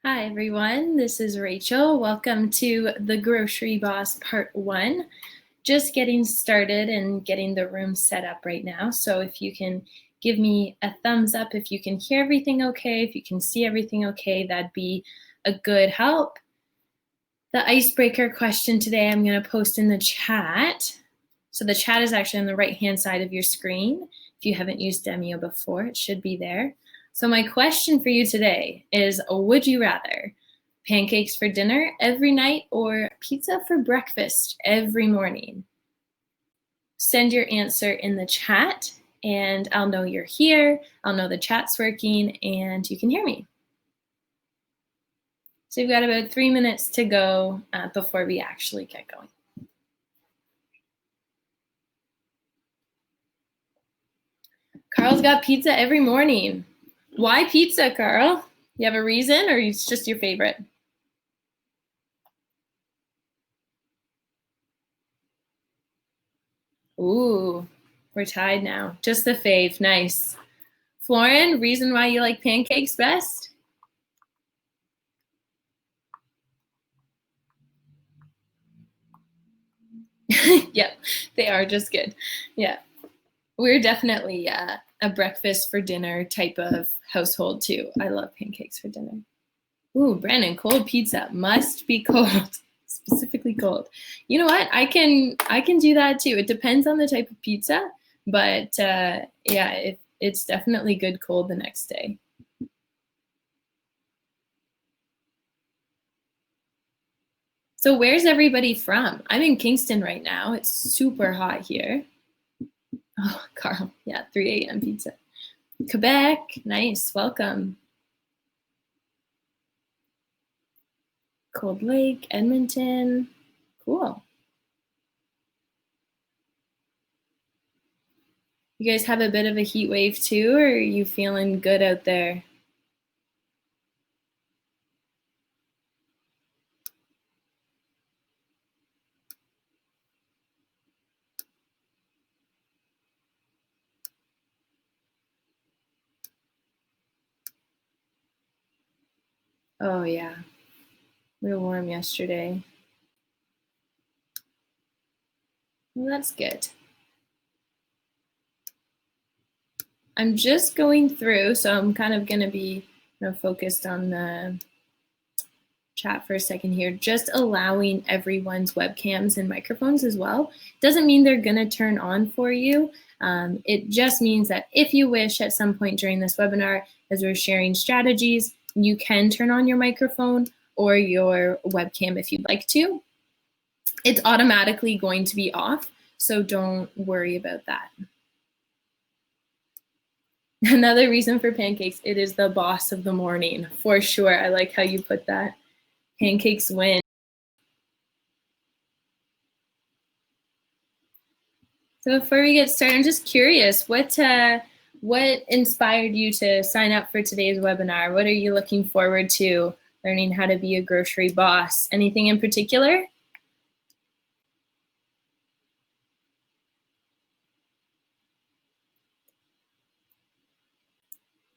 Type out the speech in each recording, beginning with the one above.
Hi everyone, this is Rachel. Welcome to The Grocery Boss Part 1. Just getting started and getting the room set up right now. So if you can give me a thumbs up, if you can hear everything okay, if you can see everything okay, that'd be a good help. The icebreaker question today I'm going to post in the chat. So the chat is actually on the right-hand side of your screen. If you haven't used Demio before, it should be there. So my question for you today is, would you rather pancakes for dinner every night or pizza for breakfast every morning? Send your answer in the chat and I'll know you're here. I'll know the chat's working and you can hear me. So we've got about 3 minutes to go before we actually get going. Carl's got pizza every morning. Why pizza, Carl? You have a reason or it's just your favorite? Ooh, we're tied now. Just the fave, nice. Florin, reason why you like pancakes best? Yep, they are just good. Yeah, we're definitely a breakfast for dinner type of household too. I love pancakes for dinner. Ooh, Brandon, cold pizza must be cold, specifically cold. You know what? I can do that too. It depends on the type of pizza, but yeah, it's definitely good cold the next day. So where's everybody from? I'm in Kingston right now. It's super hot here. Oh, Carl, yeah, 3 a.m. pizza. Quebec, nice, welcome. Cold Lake, Edmonton, cool. You guys have a bit of a heat wave too, or are you feeling good out there? Oh yeah, real warm yesterday. Well, that's good. I'm just going through, so I'm kind of going to be focused on the chat for a second here, just allowing everyone's webcams and microphones as well. Doesn't mean they're going to turn on for you. It just means that if you wish at some point during this webinar, as we're sharing strategies, you can turn on your microphone or your webcam if you'd like to. It's automatically going to be off, so don't worry about that. Another reason for pancakes, it is the boss of the morning, for sure. I like how you put that. Pancakes win. So before we get started, I'm just curious, what inspired you to sign up for today's webinar? What are you looking forward to learning how to be a grocery boss? Anything in particular?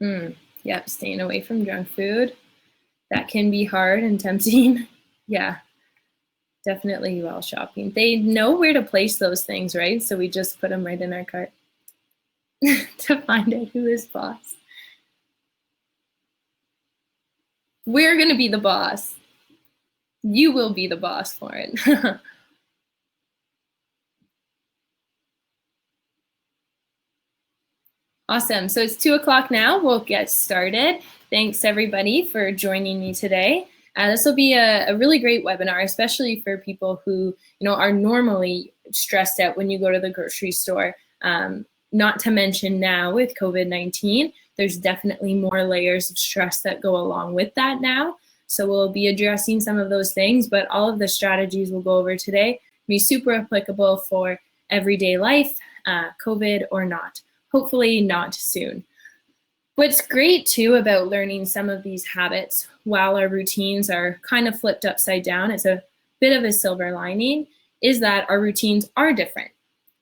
Yep, staying away from junk food. That can be hard and tempting. Yeah, definitely while shopping. They know where to place those things, right? So we just put them right in our cart to find out who is boss. We're going to be the boss. You will be the boss for it. Awesome. So it's 2 o'clock now. We'll get started. Thanks everybody for joining me today. This will be a really great webinar, especially for people who are normally stressed out when you go to the grocery store. Not to mention now with COVID-19, there's definitely more layers of stress that go along with that now. So we'll be addressing some of those things, but all of the strategies we'll go over today will be super applicable for everyday life, COVID or not. Hopefully not soon. What's great too about learning some of these habits while our routines are kind of flipped upside down, it's a bit of a silver lining, is that our routines are different.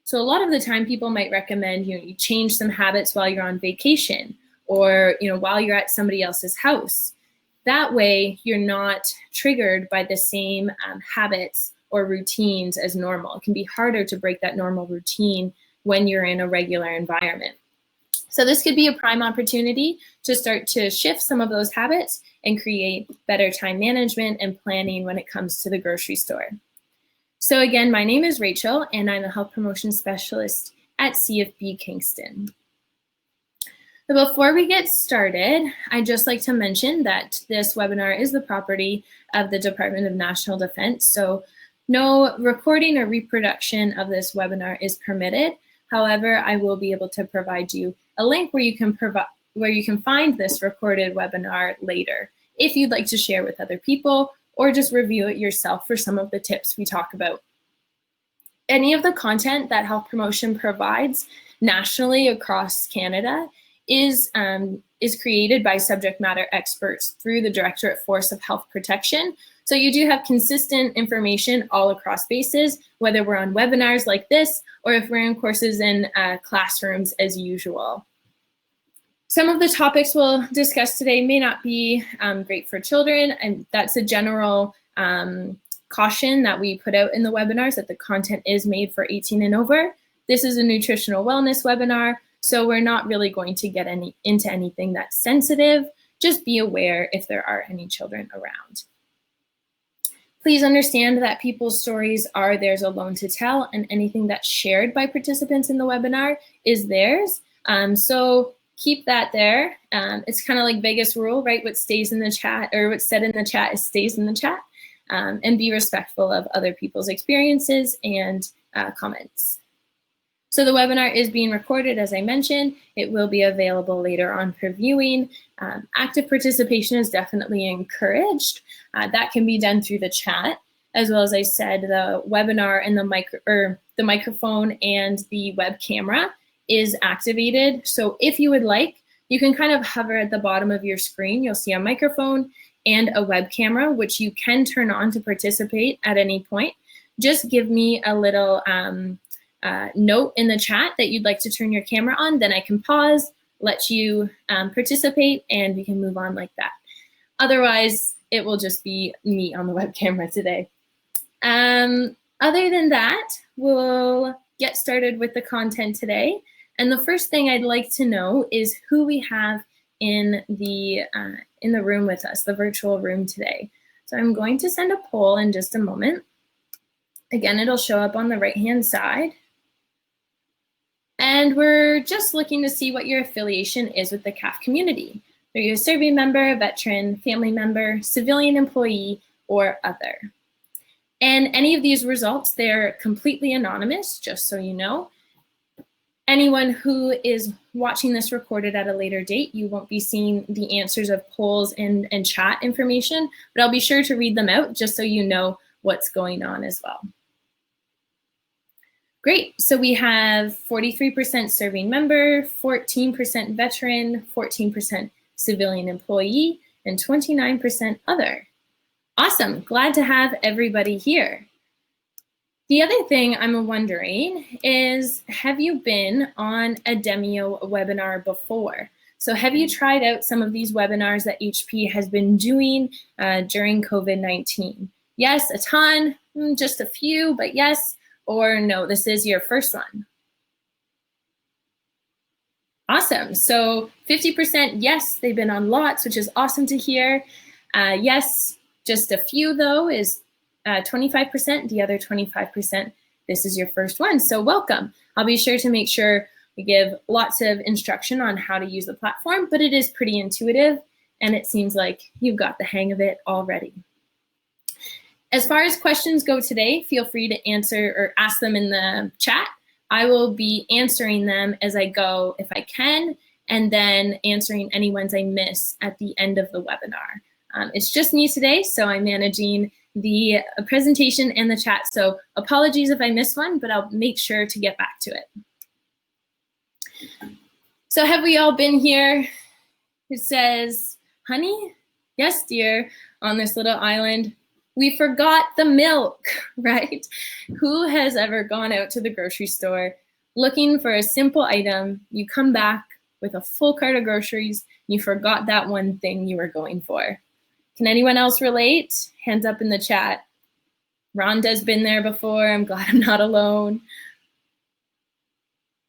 So a lot of the time people might recommend you change some habits while you're on vacation or while you're at somebody else's house. That way, you're not triggered by the same habits or routines as normal. It can be harder to break that normal routine when you're in a regular environment. So this could be a prime opportunity to start to shift some of those habits and create better time management and planning when it comes to the grocery store. So again, my name is Rachel, and I'm a health promotion specialist at CFB Kingston. So before we get started, I'd just like to mention that this webinar is the property of the Department of National Defense, so no recording or reproduction of this webinar is permitted. However, I will be able to provide you a link where you can find this recorded webinar later if you'd like to share with other people or just review it yourself for some of the tips we talk about. Any of the content that Health Promotion provides nationally across Canada is created by subject matter experts through the Directorate Force of Health Protection. So you do have consistent information all across bases, whether we're on webinars like this or if we're in courses in classrooms as usual. Some of the topics we'll discuss today may not be great for children, and that's a general caution that we put out in the webinars, that the content is made for 18 and over. This is a nutritional wellness webinar, so we're not really going to get into anything that's sensitive. Just be aware if there are any children around. Please understand that people's stories are theirs alone to tell, and anything that's shared by participants in the webinar is theirs. So keep that there. It's kind of like Vegas rule, right? What stays in the chat, or what's said in the chat stays in the chat. And be respectful of other people's experiences and comments. So the webinar is being recorded, as I mentioned. It will be available later on for viewing. Active participation is definitely encouraged. That can be done through the chat, as well as I said, the webinar and the microphone and the web camera is activated. So if you would like, you can kind of hover at the bottom of your screen. You'll see a microphone and a web camera, which you can turn on to participate at any point. Just give me a little note in the chat that you'd like to turn your camera on, then I can pause, let you participate, and we can move on like that. Otherwise, it will just be me on the web camera today. Other than that, we'll get started with the content today. And the first thing I'd like to know is who we have in the room with us, the virtual room today. So I'm going to send a poll in just a moment. Again, it'll show up on the right-hand side. And we're just looking to see what your affiliation is with the CAF community. Are you a serving member, veteran, family member, civilian employee, or other? And any of these results, they're completely anonymous, just so you know. Anyone who is watching this recorded at a later date, you won't be seeing the answers of polls and chat information, but I'll be sure to read them out just so you know what's going on as well. Great, so we have 43% serving member, 14% veteran, 14% civilian employee, and 29% other. Awesome, glad to have everybody here. The other thing I'm wondering is, have you been on a Demio webinar before? So have you tried out some of these webinars that HP has been doing during COVID-19? Yes, a ton, just a few, but yes, or no, this is your first one. Awesome, so 50% yes, they've been on lots, which is awesome to hear. Yes, just a few though is 25%, the other 25%, this is your first one, so welcome. I'll be sure to make sure we give lots of instruction on how to use the platform, but it is pretty intuitive, and it seems like you've got the hang of it already. As far as questions go today, feel free to answer or ask them in the chat. I will be answering them as I go if I can, and then answering any ones I miss at the end of the webinar. It's just me today, so I'm managing the presentation and the chat. So apologies if I miss one, but I'll make sure to get back to it. So have we all been here? It says, honey, yes, dear, on this little island. We forgot the milk, right? Who has ever gone out to the grocery store looking for a simple item? You come back with a full cart of groceries, you forgot that one thing you were going for. Can anyone else relate? Hands up in the chat. Rhonda's been there before. I'm glad I'm not alone.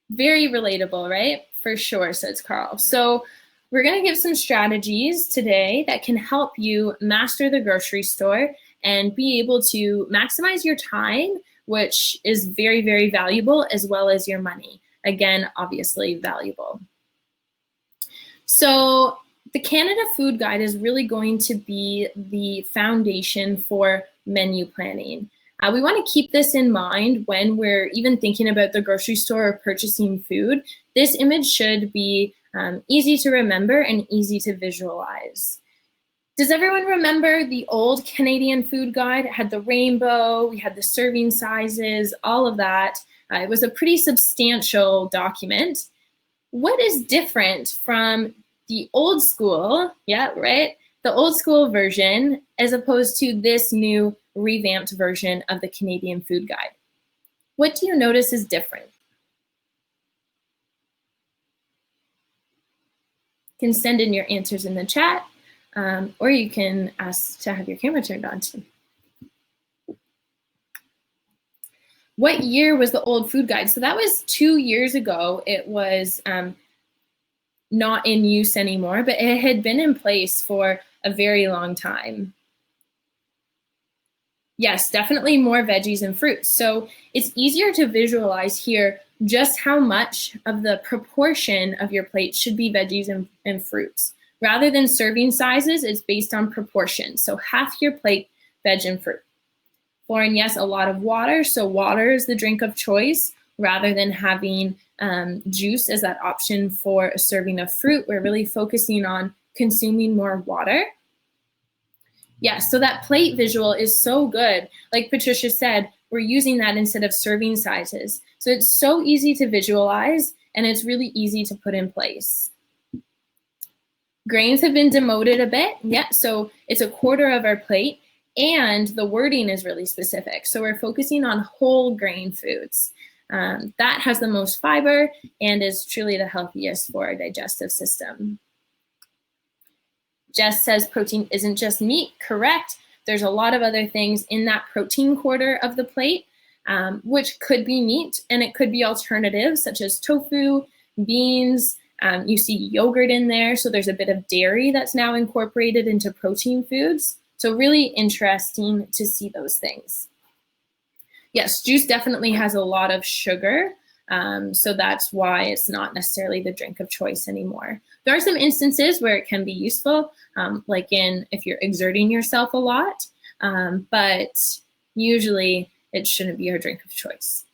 Very relatable, right? For sure, says Carl. So we're going to give some strategies today that can help you master the grocery store and be able to maximize your time, which is very, very valuable, as well as your money. Again, obviously valuable. So the Canada Food Guide is really going to be the foundation for menu planning. We want to keep this in mind when we're even thinking about the grocery store or purchasing food. This image should be easy to remember and easy to visualize. Does everyone remember the old Canadian Food Guide? It had the rainbow, we had the serving sizes, all of that. It was a pretty substantial document. What is different from the old school, yeah, right? The old school version as opposed to this new revamped version of the Canadian Food Guide? What do you notice is different? You can send in your answers in the chat, or you can ask to have your camera turned on too. What year was the old food guide? So that was 2 years ago. It was not in use anymore, but it had been in place for a very long time. Yes, definitely more veggies and fruits. So it's easier to visualize here just how much of the proportion of your plate should be veggies and fruits. Rather than serving sizes, it's based on proportion. So half your plate, veg and fruit. Lauren, yes, a lot of water. So water is the drink of choice rather than having juice as that option for a serving of fruit. We're really focusing on consuming more water. Yes, so that plate visual is so good. Like Patricia said, we're using that instead of serving sizes. So it's so easy to visualize and it's really easy to put in place. Grains have been demoted a bit. Yeah, so it's a quarter of our plate and the wording is really specific. So we're focusing on whole grain foods. That has the most fiber and is truly the healthiest for our digestive system. Jess says protein isn't just meat. Correct. There's a lot of other things in that protein quarter of the plate, which could be meat, and it could be alternatives such as tofu, beans. You see yogurt in there, so there's a bit of dairy that's now incorporated into protein foods. So really interesting to see those things. Yes, juice definitely has a lot of sugar, so that's why it's not necessarily the drink of choice anymore. There are some instances where it can be useful, like if you're exerting yourself a lot, but usually it shouldn't be your drink of choice.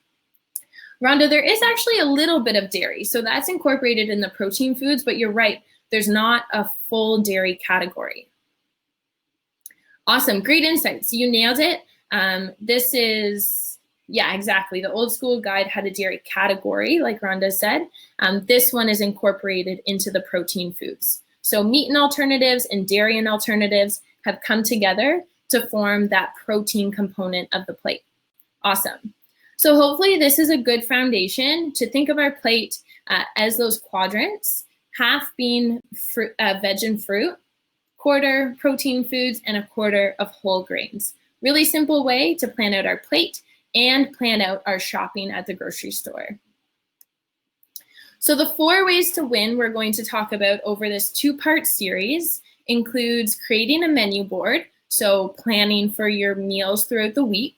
Rhonda, there is actually a little bit of dairy, so that's incorporated in the protein foods, but you're right, there's not a full dairy category. Awesome, great insights, you nailed it. This is, yeah, exactly. The old school guide had a dairy category, like Rhonda said. This one is incorporated into the protein foods. So meat and alternatives and dairy and alternatives have come together to form that protein component of the plate. Awesome. So hopefully this is a good foundation to think of our plate as those quadrants, half being fruit, veg and fruit, quarter protein foods, and a quarter of whole grains. Really simple way to plan out our plate and plan out our shopping at the grocery store. So the 4 ways to win we're going to talk about over this 2-part series includes creating a menu board, so planning for your meals throughout the week,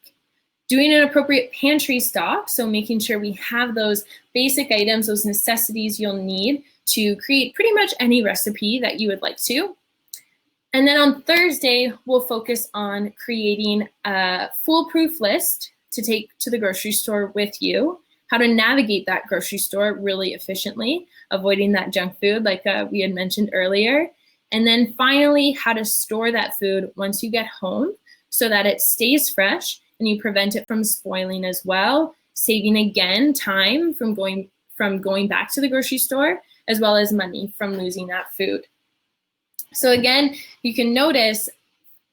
doing an appropriate pantry stock, so making sure we have those basic items, those necessities you'll need to create pretty much any recipe that you would like to. And then on Thursday, we'll focus on creating a foolproof list to take to the grocery store with you, how to navigate that grocery store really efficiently, avoiding that junk food like we had mentioned earlier. And then finally, how to store that food once you get home so that it stays fresh and you prevent it from spoiling as well, saving again time from going back to the grocery store, as well as money from losing that food. So again, you can notice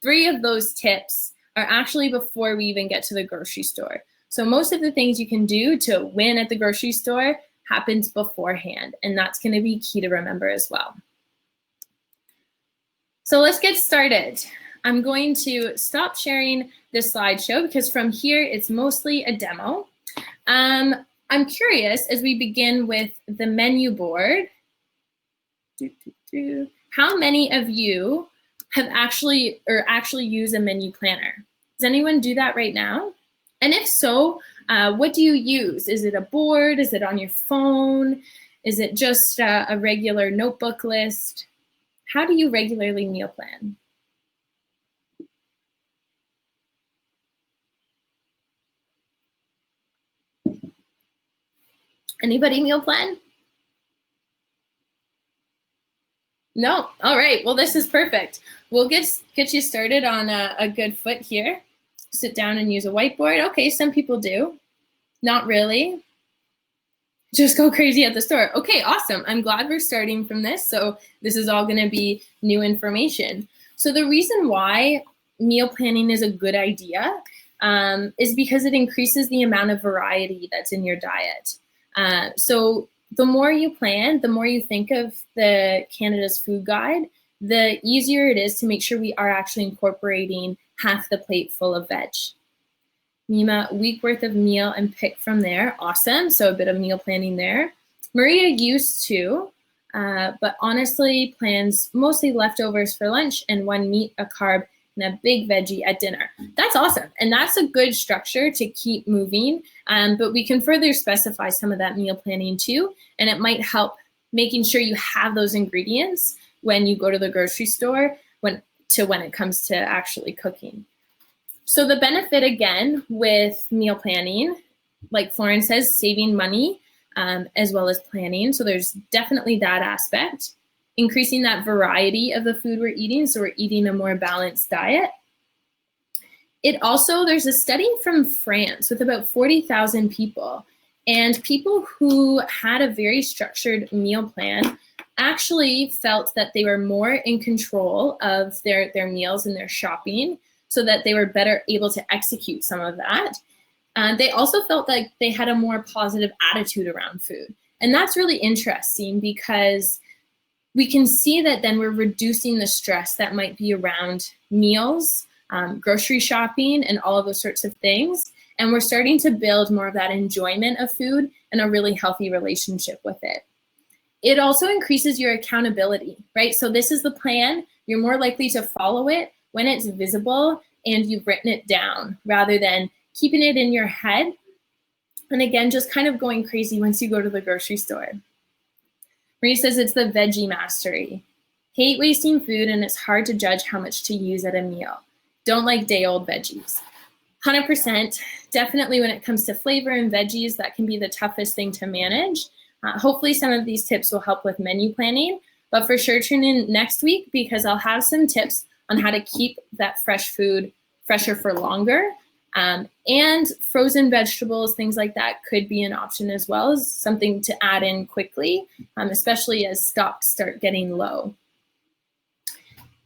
3 of those tips are actually before we even get to the grocery store. So most of the things you can do to win at the grocery store happens beforehand, and that's going to be key to remember as well. So let's get started. I'm going to stop sharing this slideshow because from here it's mostly a demo. I'm curious, as we begin with the menu board, how many of you have actually use a menu planner? Does anyone do that right now? And if so, what do you use? Is it a board? Is it on your phone? Is it just a regular notebook list? How do you regularly meal plan? Anybody meal plan? No? All right. Well, this is perfect. We'll get you started on a good foot here. Sit down and use a whiteboard. Okay, some people do. Not really. Just go crazy at the store. Okay, awesome. I'm glad we're starting from this. So this is all going to be new information. So the reason why meal planning is a good idea is because it increases the amount of variety that's in your diet. So the more you plan, the more you think of the Canada's Food Guide, the easier it is to make sure we are actually incorporating half the plate full of veg. Mima, week worth of meal and pick from there. Awesome. So a bit of meal planning there. Maria used to, but honestly plans mostly leftovers for lunch and one meat, a carb, and a big veggie at dinner. That's awesome. And that's a good structure to keep moving. But we can further specify some of that meal planning too. And it might help making sure you have those ingredients when you go to the grocery store when it comes to actually cooking. So the benefit again with meal planning, like Florence says, saving money as well as planning. So there's definitely that aspect. Increasing that variety of the food we're eating, so we're eating a more balanced diet. It also, there's a study from France with about 40,000 people, and people who had a very structured meal plan actually felt that they were more in control of their meals and their shopping, so that they were better able to execute some of that. They also felt like they had a more positive attitude around food. And that's really interesting because we can see that then we're reducing the stress that might be around meals, grocery shopping, and all of those sorts of things. And we're starting to build more of that enjoyment of food and a really healthy relationship with it. It also increases your accountability, right? So this is the plan. You're more likely to follow it when it's visible and you've written it down rather than keeping it in your head. And again, just kind of going crazy once you go to the grocery store. Marie says it's the veggie mastery. Hate wasting food and it's hard to judge how much to use at a meal. Don't like day-old veggies. 100%. Definitely when it comes to flavor and veggies, that can be the toughest thing to manage. Hopefully some of these tips will help with menu planning, but for sure tune in next week because I'll have some tips on how to keep that fresh food fresher for longer. And frozen vegetables, things like that could be an option as well as something to add in quickly, especially as stocks start getting low.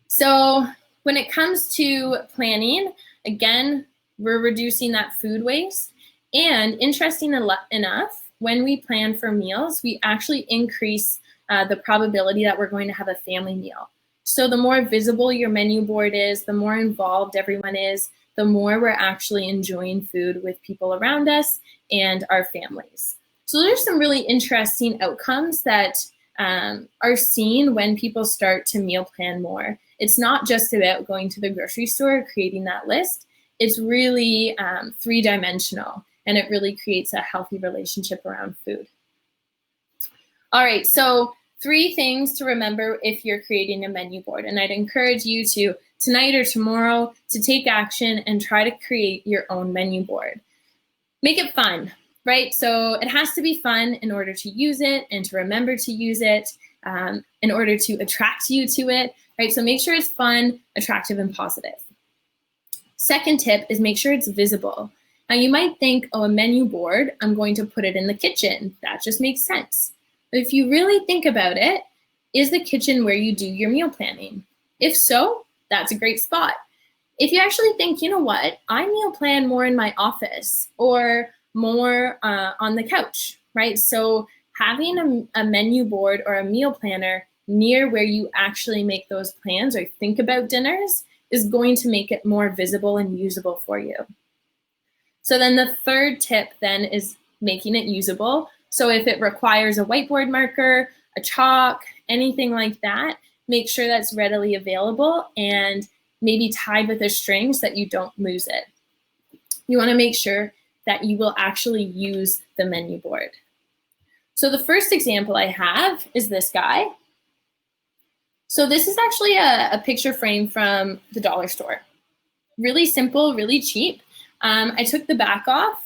So when it comes to planning, again, we're reducing that food waste. And interesting enough, when we plan for meals, we actually increase the probability that we're going to have a family meal. So the more visible your menu board is, the more involved everyone is, the more we're actually enjoying food with people around us and our families. So there's some really interesting outcomes that are seen when people start to meal plan more. It's not just about going to the grocery store, creating that list. It's really three-dimensional, and it really creates a healthy relationship around food. All right, so 3 things to remember if you're creating a menu board, and I'd encourage you to tonight or tomorrow to take action and try to create your own menu board. Make it fun, right? So it has to be fun in order to use it and to remember to use it, in order to attract you to it, right? So make sure it's fun, attractive, and positive. Second tip is make sure it's visible. Now you might think, oh, a menu board, I'm going to put it in the kitchen. That just makes sense. But if you really think about it, is the kitchen where you do your meal planning? If so, that's a great spot. If you actually think, you know what, I meal plan more in my office or more on the couch, right? So having a menu board or a meal planner near where you actually make those plans or think about dinners is going to make it more visible and usable for you. So then the third tip then is making it usable. So if it requires a whiteboard marker, a chalk, anything like that, make sure that's readily available and maybe tied with a string so that you don't lose it. You want to make sure that you will actually use the menu board. So the first example I have is this guy. So this is actually a picture frame from the dollar store. Really simple, really cheap. I took the back off,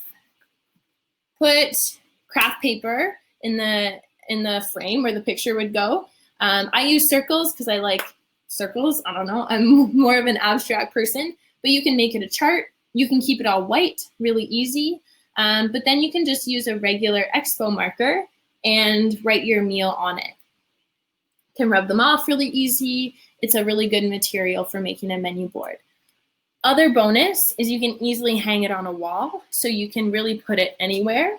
put craft paper in the frame where the picture would go. I use circles because I like circles. I don't know, I'm more of an abstract person, but you can make it a chart. You can keep it all white, really easy. But then you can just use a regular expo marker and write your meal on it. You can rub them off really easy. It's a really good material for making a menu board. Other bonus is you can easily hang it on a wall, so you can really put it anywhere.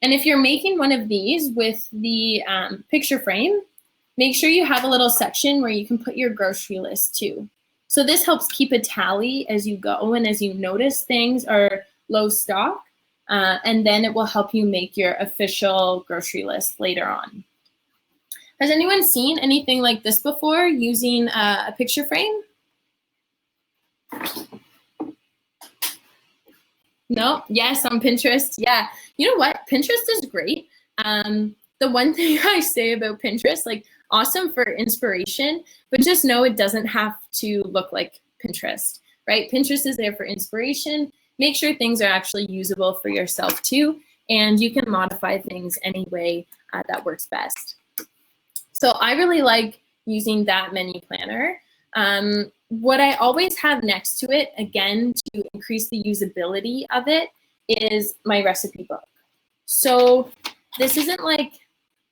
And if you're making one of these with the picture frame, make sure you have a little section where you can put your grocery list too. So this helps keep a tally as you go and as you notice things are low stock, and then it will help you make your official grocery list later on. Has anyone seen anything like this before using a picture frame? No? Yes, on Pinterest. Yeah. You know what? Pinterest is great. The one thing I say about Pinterest, like awesome for inspiration, but just know it doesn't have to look like Pinterest, right? Pinterest is there for inspiration. Make sure things are actually usable for yourself too, and you can modify things any way that works best. So I really like using that menu planner. What I always have next to it, again, to increase the usability of it, is my recipe book. So this isn't like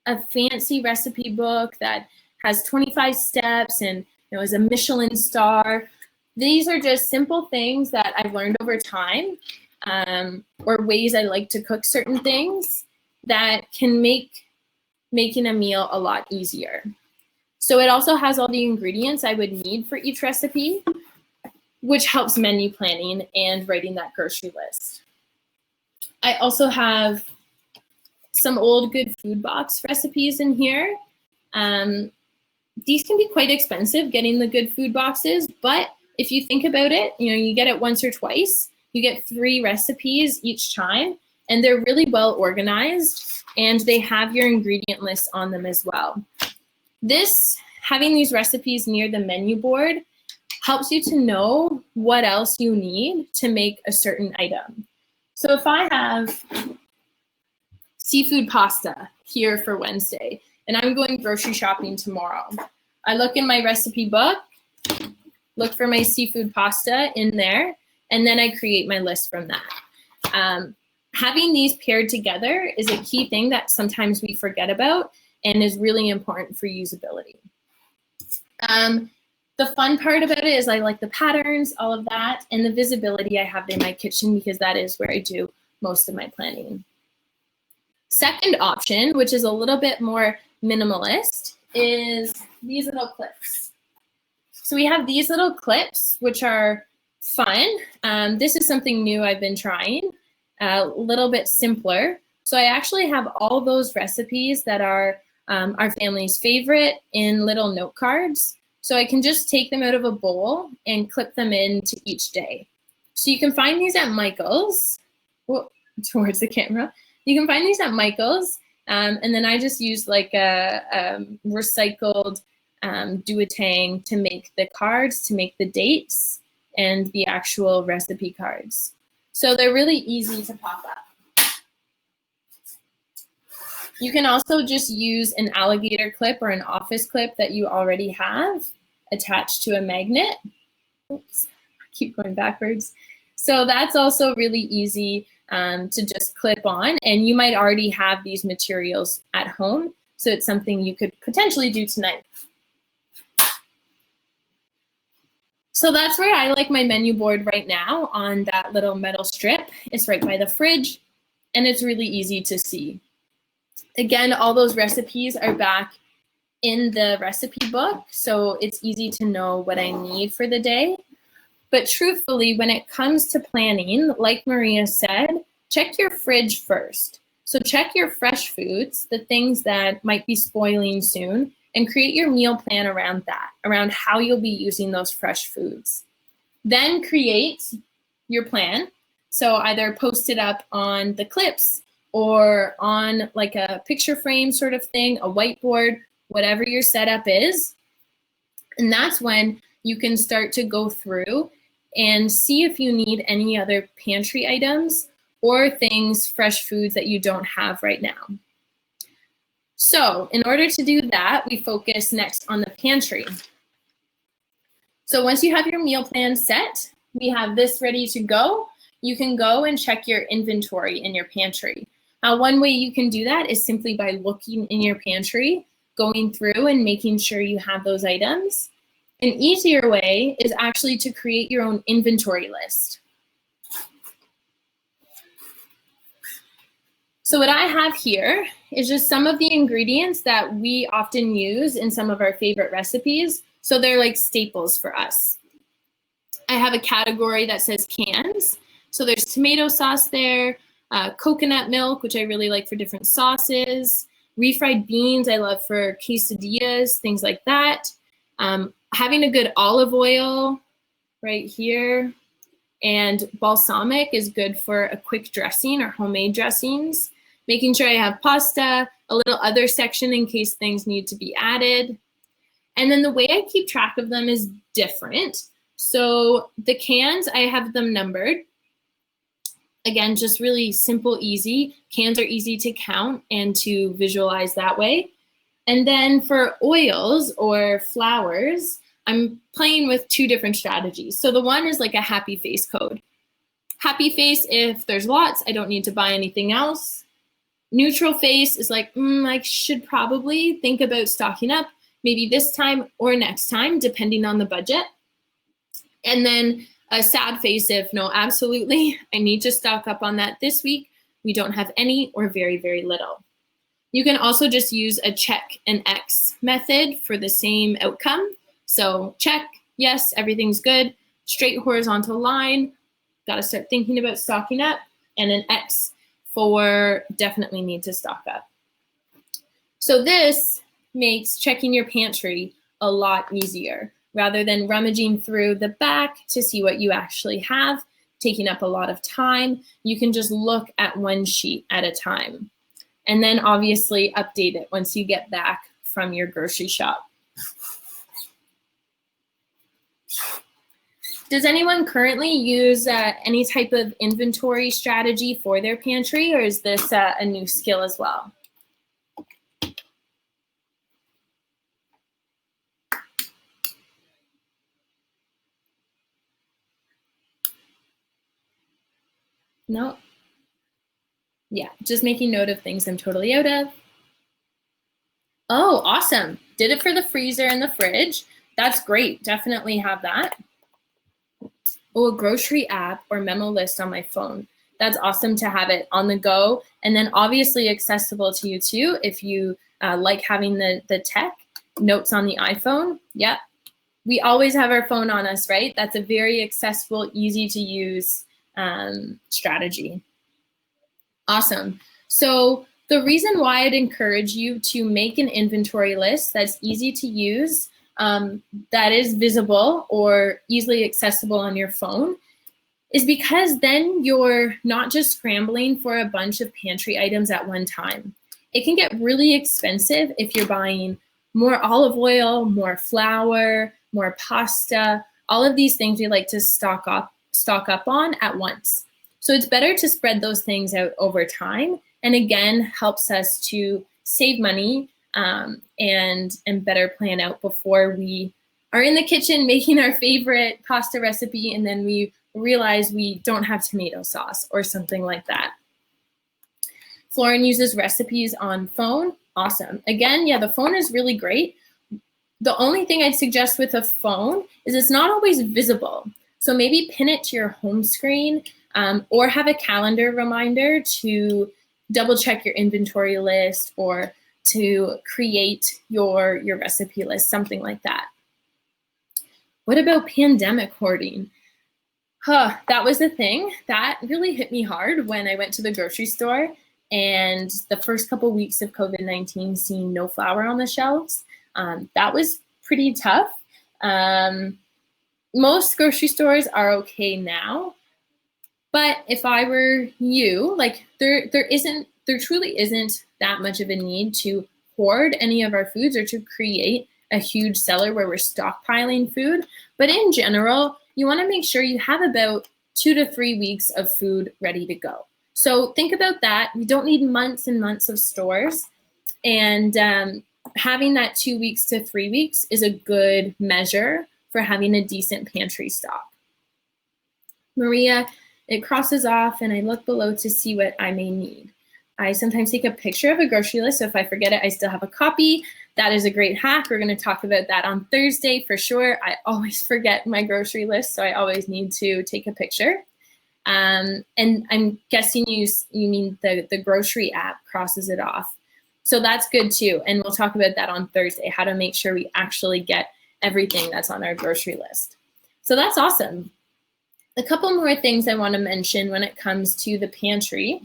a fancy recipe book that has 25 steps and is a Michelin star. These are just simple things that I've learned over time, or ways I like to cook certain things that can make making a meal a lot easier. So it also has all the ingredients I would need for each recipe, which helps menu planning and writing that grocery list. I also have some old Good Food Box recipes in here. These can be quite expensive, getting the Good Food Boxes, but if you think about it, you get it once or twice, you get 3 recipes each time, and they're really well organized, and they have your ingredient list on them as well. Having these recipes near the menu board helps you to know what else you need to make a certain item. So if I have seafood pasta here for Wednesday, and I'm going grocery shopping tomorrow, I look in my recipe book, look for my seafood pasta in there, and then I create my list from that. Having these paired together is a key thing that sometimes we forget about and is really important for usability. The fun part about it is I like the patterns, all of that, and the visibility I have in my kitchen because that is where I do most of my planning. Second option, which is a little bit more minimalist, is these little clips. So we have these little clips, which are fun. This is something new I've been trying, a little bit simpler. So I actually have all those recipes that are our family's favorite in little note cards. So I can just take them out of a bowl and clip them into each day. So you can find these at Michael's. Whoa, towards the camera. You can find these at Michael's. And then I just use like a recycled duotang to make the cards, to make the dates, and the actual recipe cards. So they're really easy to pop up. You can also just use an alligator clip or an office clip that you already have attached to a magnet. Oops, I keep going backwards. So that's also really easy to just clip on, and you might already have these materials at home, so it's something you could potentially do tonight. So that's where I like my menu board right now, on that little metal strip. It's right by the fridge, and it's really easy to see. Again, all those recipes are back in the recipe book, so it's easy to know what I need for the day. But truthfully, when it comes to planning, like Maria said, check your fridge first. So check your fresh foods, the things that might be spoiling soon, and create your meal plan around that, around how you'll be using those fresh foods. Then create your plan. So either post it up on the clips or on like a picture frame sort of thing, a whiteboard, whatever your setup is. And that's when you can start to go through and see if you need any other pantry items or things, fresh foods that you don't have right now. So in order to do that, we focus next on the pantry. So once you have your meal plan set, we have this ready to go. You can go and check your inventory in your pantry. One way you can do that is simply by looking in your pantry, going through and making sure you have those items. An easier way is actually to create your own inventory list. So what I have here is just some of the ingredients that we often use in some of our favorite recipes. So they're like staples for us. I have a category that says cans. So there's tomato sauce there, coconut milk, which I really like for different sauces, refried beans I love for quesadillas, things like that. Having a good olive oil right here, and balsamic is good for a quick dressing or homemade dressings. Making sure I have pasta, a little other section in case things need to be added. And then the way I keep track of them is different. So the cans, I have them numbered. Again, just really simple, easy. Cans are easy to count and to visualize that way. And then for oils or flours, I'm playing with two different strategies. So the one is like a happy face code. Happy face, if there's lots, I don't need to buy anything else. Neutral face is like, I should probably think about stocking up, maybe this time or next time, depending on the budget. And then a sad face if, no, absolutely, I need to stock up on that this week. We don't have any or very, very little. You can also just use a check and X method for the same outcome. So check, yes, everything's good. Straight horizontal line, got to start thinking about stocking up, and an X for definitely need to stock up. So this makes checking your pantry a lot easier. Rather than rummaging through the back to see what you actually have, taking up a lot of time, you can just look at one sheet at a time. And then obviously update it once you get back from your grocery shop. Does anyone currently use any type of inventory strategy for their pantry, or is this a new skill as well? No? Yeah, just making note of things I'm totally out of. Oh, awesome. Did it for the freezer and the fridge. That's great. Definitely have that. Oh, a grocery app or memo list on my phone. That's awesome to have it on the go, and then obviously accessible to you too if you like having the tech. Notes on the iPhone. Yep. We always have our phone on us, right? That's a very accessible, easy to use strategy. Awesome. So the reason why I'd encourage you to make an inventory list that's easy to use, that is visible or easily accessible on your phone, is because then you're not just scrambling for a bunch of pantry items at one time. It can get really expensive if you're buying more olive oil, more flour, more pasta, all of these things we like to stock up on at once. So it's better to spread those things out over time, and again, helps us to save money and better plan out before we are in the kitchen making our favorite pasta recipe and then we realize we don't have tomato sauce or something like that. Florin uses recipes on phone. Awesome. Again, yeah, the phone is really great. The only thing I'd suggest with a phone is it's not always visible. So maybe pin it to your home screen or have a calendar reminder to double check your inventory list or to create your recipe list, something like that. What about pandemic hoarding? That was the thing that really hit me hard when I went to the grocery store, and the first couple weeks of COVID-19, seeing no flour on the shelves, that was pretty tough. Most grocery stores are okay now, but if I were you, like there truly isn't that much of a need to hoard any of our foods or to create a huge cellar where we're stockpiling food. But in general, you want to make sure you have about 2 to 3 weeks of food ready to go. So think about that. You don't need months and months of stores. And having that 2 weeks to 3 weeks is a good measure for having a decent pantry stock. Maria, it crosses off and I look below to see what I may need. I sometimes take a picture of a grocery list, so if I forget it, I still have a copy. That is a great hack. We're going to talk about that on Thursday for sure. I always forget my grocery list, so I always need to take a picture. And I'm guessing you mean the grocery app crosses it off. So that's good too. And we'll talk about that on Thursday, how to make sure we actually get everything that's on our grocery list. So that's awesome. A couple more things I want to mention when it comes to the pantry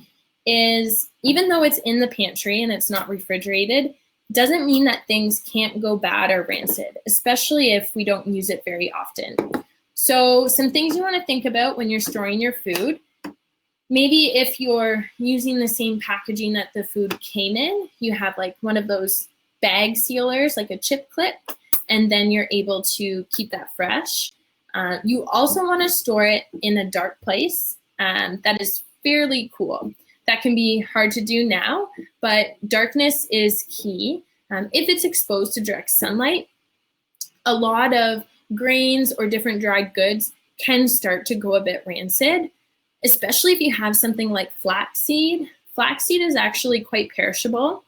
is, even though it's in the pantry and it's not refrigerated, doesn't mean that things can't go bad or rancid, especially if we don't use it very often. So some things you want to think about when you're storing your food. Maybe if you're using the same packaging that the food came in, you have like one of those bag sealers, like a chip clip, and then you're able to keep that fresh. You also want to store it in a dark place. That is fairly cool. That can be hard to do now, but darkness is key. If it's exposed to direct sunlight, a lot of grains or different dried goods can start to go a bit rancid, especially if you have something like flaxseed. Flaxseed is actually quite perishable.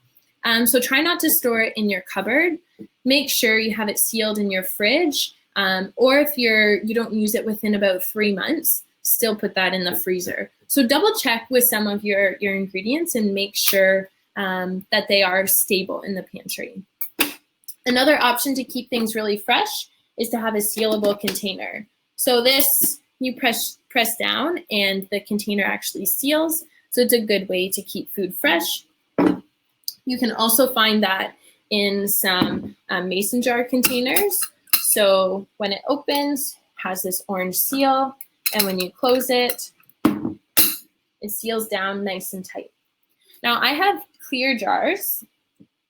So try not to store it in your cupboard. Make sure you have it sealed in your fridge. Or if you don't use it within about 3 months, still put that in the freezer. So double check with some of your ingredients and make sure that they are stable in the pantry. Another option to keep things really fresh is to have a sealable container. So this, you press down and the container actually seals. So it's a good way to keep food fresh. You can also find that in some mason jar containers. So when it opens, it has this orange seal, and when you close it, it seals down nice and tight. Now I have clear jars,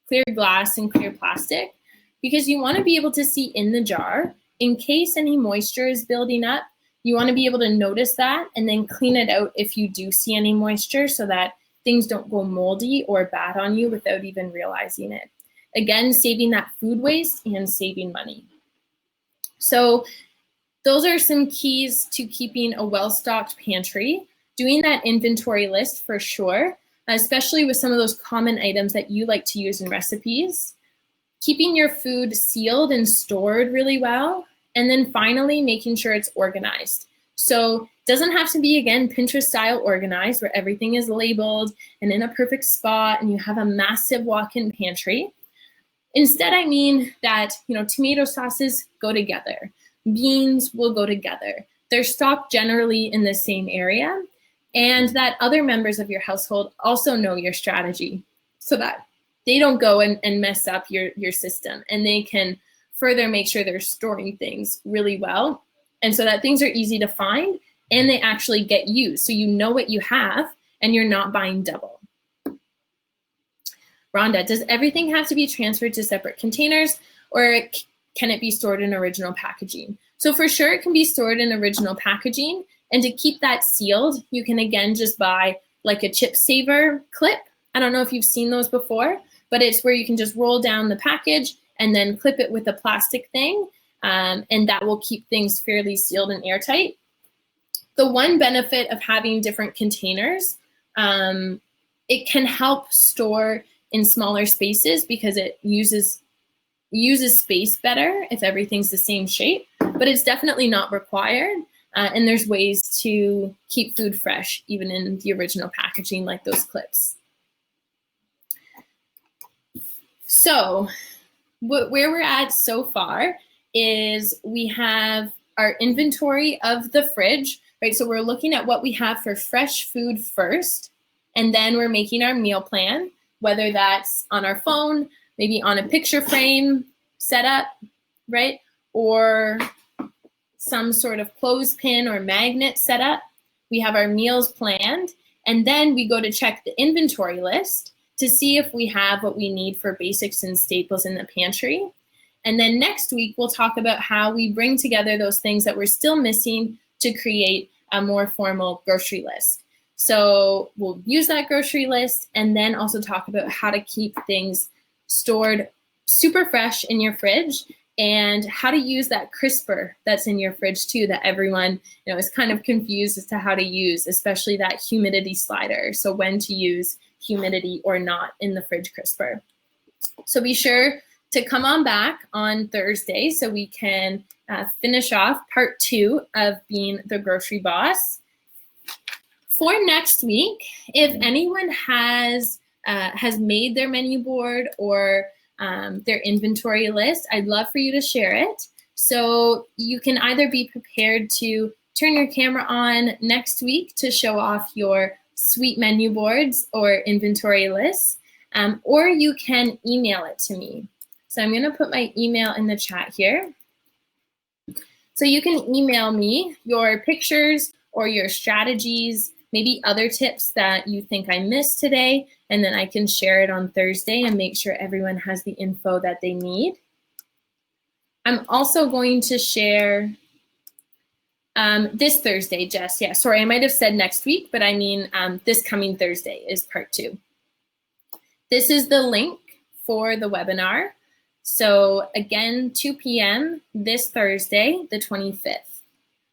clear glass and clear plastic, because you want to be able to see in the jar in case any moisture is building up. You want to be able to notice that and then clean it out if you do see any moisture, so that things don't go moldy or bad on you without even realizing it. Again, saving that food waste and saving money. So those are some keys to keeping a well-stocked pantry. Doing that inventory list for sure, especially with some of those common items that you like to use in recipes. Keeping your food sealed and stored really well. And then finally, making sure it's organized. So it doesn't have to be, again, Pinterest style organized where everything is labeled and in a perfect spot and you have a massive walk-in pantry. Instead, I mean that, tomato sauces go together. Beans will go together. They're stocked generally in the same area, and that other members of your household also know your strategy so that they don't go and mess up your system, and they can further make sure they're storing things really well, and so that things are easy to find and they actually get used. So you know what you have and you're not buying double. Rhonda, does everything have to be transferred to separate containers, or can it be stored in original packaging? So for sure it can be stored in original packaging, and to keep that sealed, you can again just buy like a chip saver clip. I don't know if you've seen those before, but it's where you can just roll down the package and then clip it with a plastic thing, and that will keep things fairly sealed and airtight. The one benefit of having different containers, it can help store in smaller spaces because it uses space better if everything's the same shape, but it's definitely not required. And there's ways to keep food fresh, even in the original packaging, like those clips. So where we're at so far is we have our inventory of the fridge, right? So we're looking at what we have for fresh food first, and then we're making our meal plan, whether that's on our phone, maybe on a picture frame setup, right? Or some sort of clothespin or magnet setup. We have our meals planned, and then we go to check the inventory list to see if we have what we need for basics and staples in the pantry. And then next week, we'll talk about how we bring together those things that we're still missing to create a more formal grocery list. So we'll use that grocery list and then also talk about how to keep things stored super fresh in your fridge and how to use that crisper that's in your fridge too, that everyone is kind of confused as to how to use, especially that humidity slider. So when to use humidity or not in the fridge crisper. So be sure to come on back on Thursday so we can finish off part 2 of being the grocery boss. For next week, if anyone has made their menu board or their inventory list, I'd love for you to share it. So you can either be prepared to turn your camera on next week to show off your sweet menu boards or inventory lists, or you can email it to me. So I'm going to put my email in the chat here. So you can email me your pictures or your strategies, maybe other tips that you think I missed today, and then I can share it on Thursday and make sure everyone has the info that they need. I'm also going to share this Thursday, Jess. Yeah, sorry, I might have said next week, but I mean this coming Thursday is part 2. This is the link for the webinar. So again, 2 p.m. this Thursday, the 25th.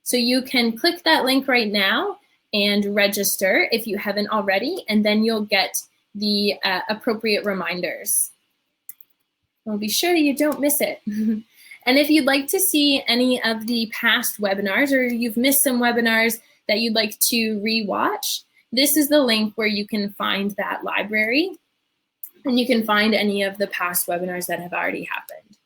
So you can click that link right now and register if you haven't already, and then you'll get the appropriate reminders. Well, be sure that you don't miss it. And if you'd like to see any of the past webinars or you've missed some webinars that you'd like to rewatch, this is the link where you can find that library and you can find any of the past webinars that have already happened.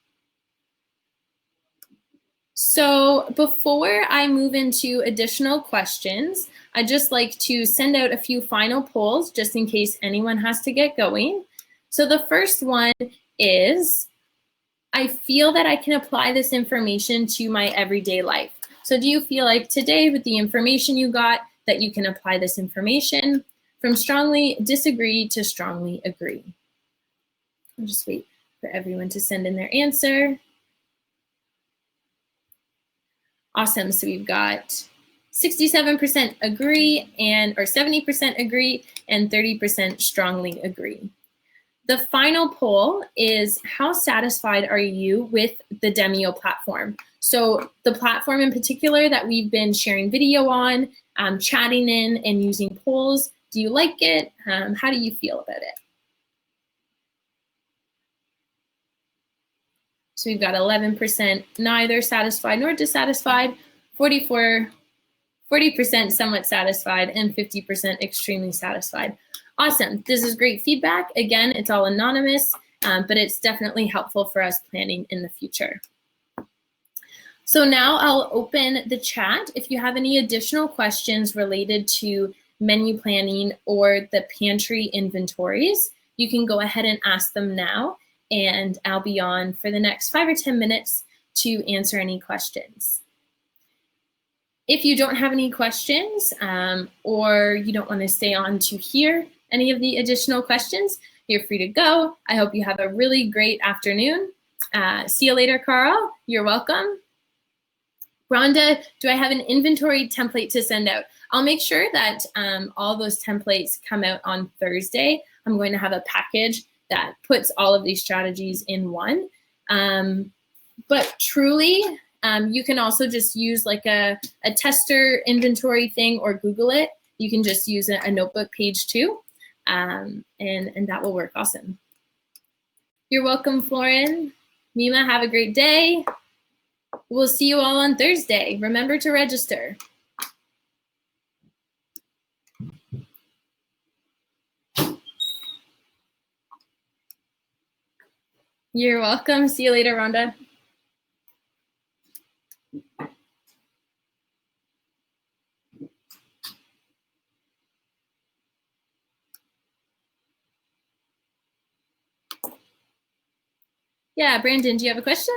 So before I move into additional questions, I'd just like to send out a few final polls just in case anyone has to get going. So the first one is, I feel that I can apply this information to my everyday life. So do you feel like today with the information you got that you can apply this information? From strongly disagree to strongly agree. I'll just wait for everyone to send in their answer. Awesome, so we've got 67% agree or 70% agree and 30% strongly agree. The final poll is, how satisfied are you with the Demio platform? So the platform in particular that we've been sharing video on, chatting in and using polls, do you like it? How do you feel about it? So we've got 11% neither satisfied nor dissatisfied, 40% somewhat satisfied, and 50% extremely satisfied. Awesome, this is great feedback. Again, it's all anonymous, but it's definitely helpful for us planning in the future. So now I'll open the chat. If you have any additional questions related to menu planning or the pantry inventories, you can go ahead and ask them now, and I'll be on for the next 5 or 10 minutes to answer any questions. If you don't have any questions or you don't want to stay on to hear any of the additional questions, you're free to go. I hope you have a really great afternoon. See you later, Carl. You're welcome. Rhonda, do I have an inventory template to send out? I'll make sure that all those templates come out on Thursday. I'm going to have a package that puts all of these strategies in one. But truly, you can also just use like a tester inventory thing or Google it. You can just use a notebook page too, and that will work awesome. You're welcome, Florin. Mima, have a great day. We'll see you all on Thursday. Remember to register. You're welcome. See you later, Rhonda. Yeah, Brandon, do you have a question?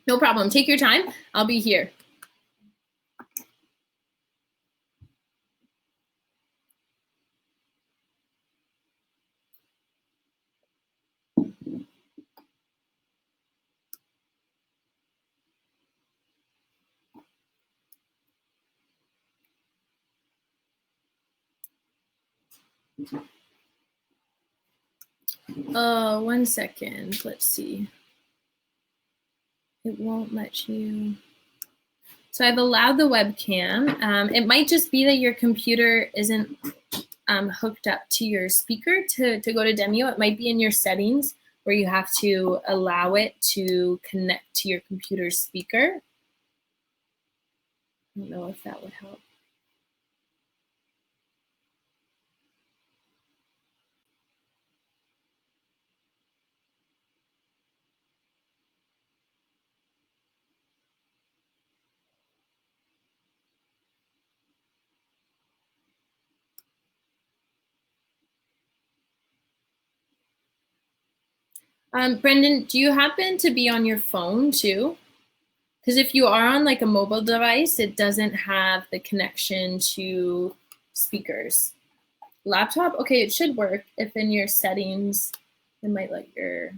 No problem. Take your time. I'll be here. One second. Let's see. It won't let you. So I've allowed the webcam. It might just be that your computer isn't hooked up to your speaker to go to Demio. It might be in your settings where you have to allow it to connect to your computer's speaker. I don't know if that would help. Brendan, do you happen to be on your phone too? Because if you are on like a mobile device, it doesn't have the connection to speakers. Laptop, okay, it should work. If in your settings, it might let your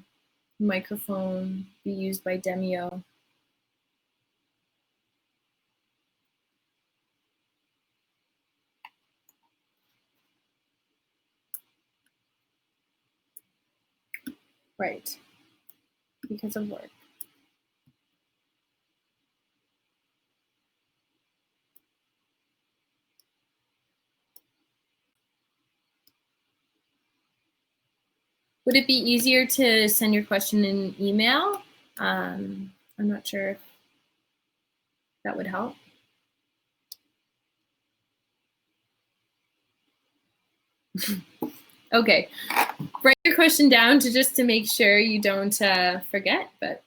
microphone be used by Demio. Right, because of work. Would it be easier to send your question in email? I'm not sure if that would help. Okay, write your question down just to make sure you don't forget, but.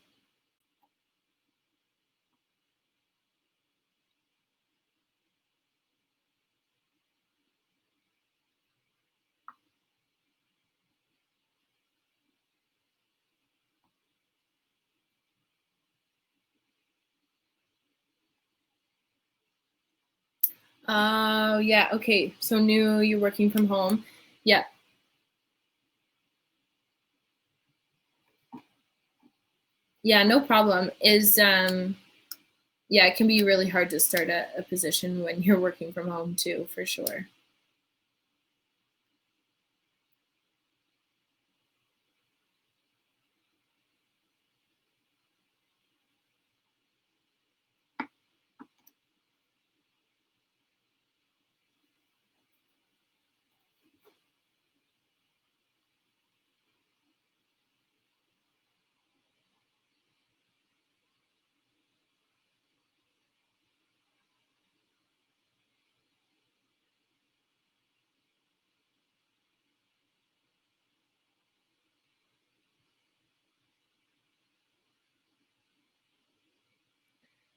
Oh, yeah, okay, so new, you're working from home. Yeah. Yeah, no problem. Yeah, it can be really hard to start a position when you're working from home too, for sure.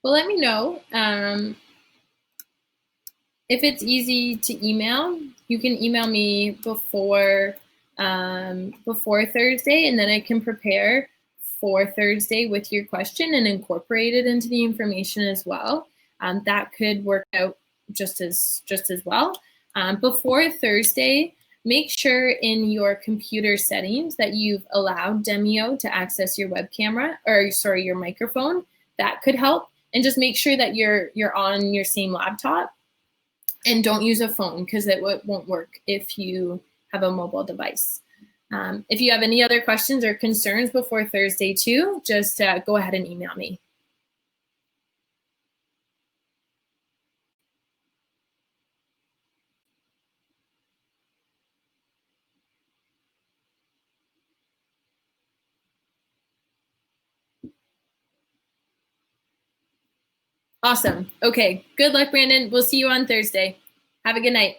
Well, let me know. If it's easy to email, you can email me before Thursday, and then I can prepare for Thursday with your question and incorporate it into the information as well. That could work out just as well. Before Thursday, make sure in your computer settings that you've allowed Demio to access your web camera, or sorry, your microphone. That could help. And just make sure that you're on your same laptop, and don't use a phone because it won't work if you have a mobile device. If you have any other questions or concerns before Thursday too, just go ahead and email me. Awesome. Okay. Good luck, Brandon. We'll see you on Thursday. Have a good night.